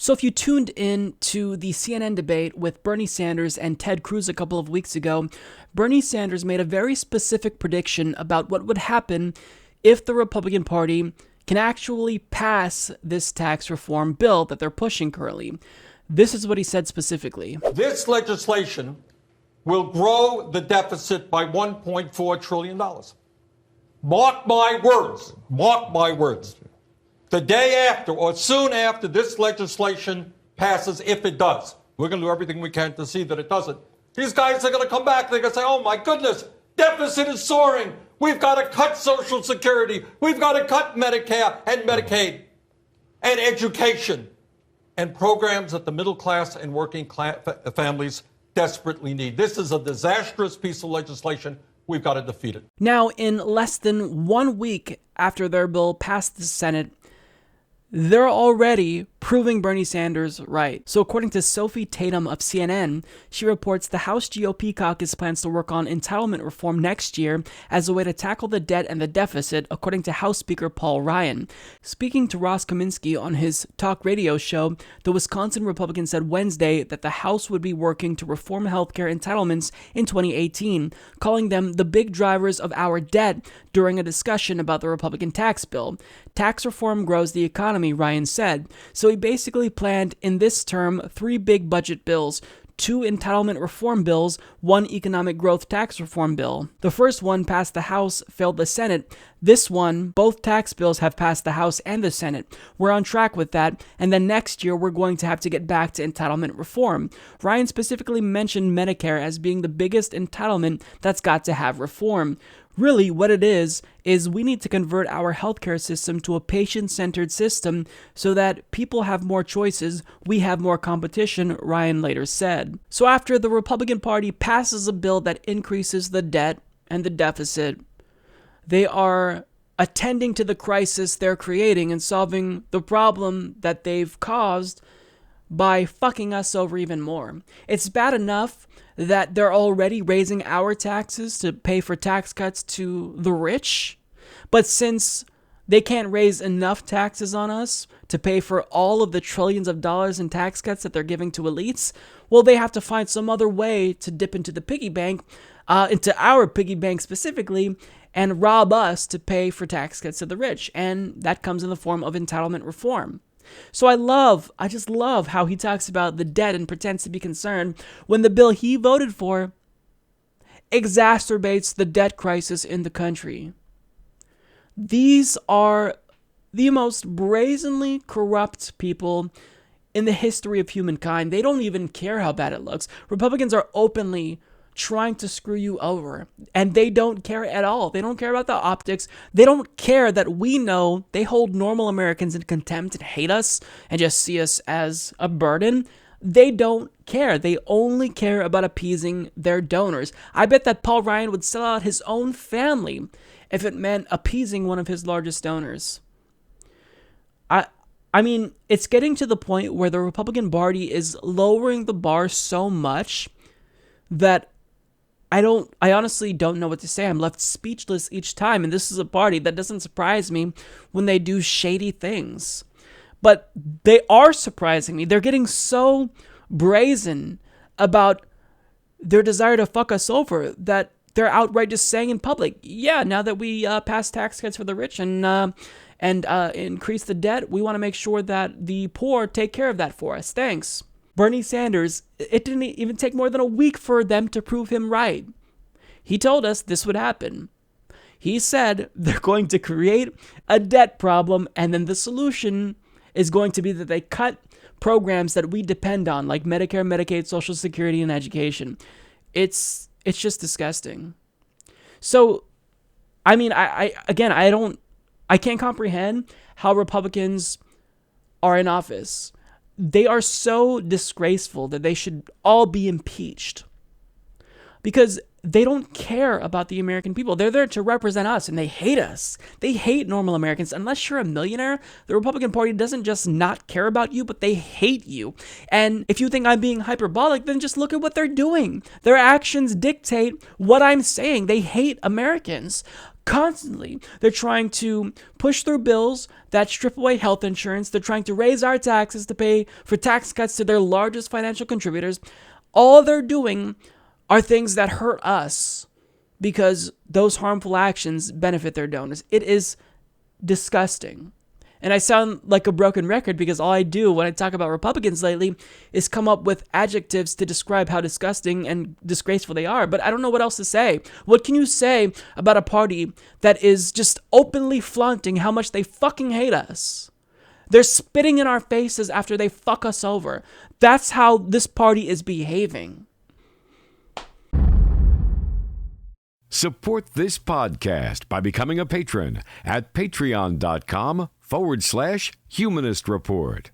So if you tuned in to the CNN debate with Bernie Sanders and Ted Cruz a couple of weeks ago, Bernie Sanders made a very specific prediction about what would happen if the Republican Party can actually pass this tax reform bill that they're pushing currently. This is what he said specifically. This legislation will grow the deficit by $1.4 trillion. Mark my words. Mark my words. The day after or soon after this legislation passes, if it does, we're going to do everything we can to see that it doesn't. These guys are going to come back. They're going to say, oh, my goodness, deficit is soaring. We've got to cut Social Security. We've got to cut Medicare and Medicaid and education and programs that the middle class and working class families desperately need. This is a disastrous piece of legislation. We've got to defeat it. Now, in less than 1 week after their bill passed the Senate, they're already proving Bernie Sanders right. So according to Sophie Tatum of CNN, she reports the House GOP caucus plans to work on entitlement reform next year as a way to tackle the debt and the deficit, according to House Speaker Paul Ryan. Speaking to Ross Kaminsky on his talk radio show, the Wisconsin Republican said Wednesday that the House would be working to reform healthcare entitlements in 2018, calling them the big drivers of our debt during a discussion about the Republican tax bill. Tax reform grows the economy, Ryan said. So he basically planned in this term 3 big budget bills, 2 entitlement reform bills, 1 economic growth tax reform bill. The first one passed the House, failed the Senate. This one, both tax bills have passed the House and the Senate. We're on track with that, and then next year we're going to have to get back to entitlement reform. Ryan specifically mentioned Medicare as being the biggest entitlement that's got to have reform. Really, what it is we need to convert our healthcare system to a patient-centered system so that people have more choices, we have more competition, Ryan later said. So after the Republican Party passes a bill that increases the debt and the deficit, they are attending to the crisis they're creating and solving the problem that they've caused by fucking us over even more. It's bad enough that they're already raising our taxes to pay for tax cuts to the rich, but since they can't raise enough taxes on us to pay for all of the trillions of dollars in tax cuts that they're giving to elites, well, they have to find some other way to dip into the piggy bank, into our piggy bank specifically, and rob us to pay for tax cuts to the rich, and that comes in the form of entitlement reform. So I just love how he talks about the debt and pretends to be concerned when the bill he voted for exacerbates the debt crisis in the country. These are the most brazenly corrupt people in the history of humankind. They don't even care how bad it looks. Republicans are openly trying to screw you over, and they don't care at all. They don't care about the optics. They don't care that we know they hold normal Americans in contempt and hate us and just see us as a burden. They don't care. They only care about appeasing their donors. I bet that Paul Ryan would sell out his own family if it meant appeasing one of his largest donors. I mean, it's getting to the point where the Republican Party is lowering the bar so much that I honestly don't know what to say. I'm left speechless each time, and this is a party that doesn't surprise me when they do shady things. But they are surprising me. They're getting so brazen about their desire to fuck us over that they're outright just saying in public, yeah, now that we pass tax cuts for the rich and increase the debt, we want to make sure that the poor take care of that for us. Thanks. Bernie Sanders, it didn't even take more than a week for them to prove him right. He told us this would happen. He said they're going to create a debt problem, and then the solution is going to be that they cut programs that we depend on, like Medicare, Medicaid, Social Security, and education. It's just disgusting. So, I mean, I can't comprehend how Republicans are in office. They are so disgraceful that they should all be impeached because they don't care about the American people. They're there to represent us, and they hate us. They hate normal Americans. Unless you're a millionaire, the Republican Party doesn't just not care about you, but they hate you. And if you think I'm being hyperbolic, then just look at what they're doing. Their actions dictate what I'm saying. They hate Americans. Constantly, they're trying to push through bills that strip away health insurance. They're trying to raise our taxes to pay for tax cuts to their largest financial contributors. All they're doing are things that hurt us because those harmful actions benefit their donors. It is disgusting. And I sound like a broken record because all I do when I talk about Republicans lately is come up with adjectives to describe how disgusting and disgraceful they are. But I don't know what else to say. What can you say about a party that is just openly flaunting how much they fucking hate us? They're spitting in our faces after they fuck us over. That's how this party is behaving. Support this podcast by becoming a patron at patreon.com/Humanist Report.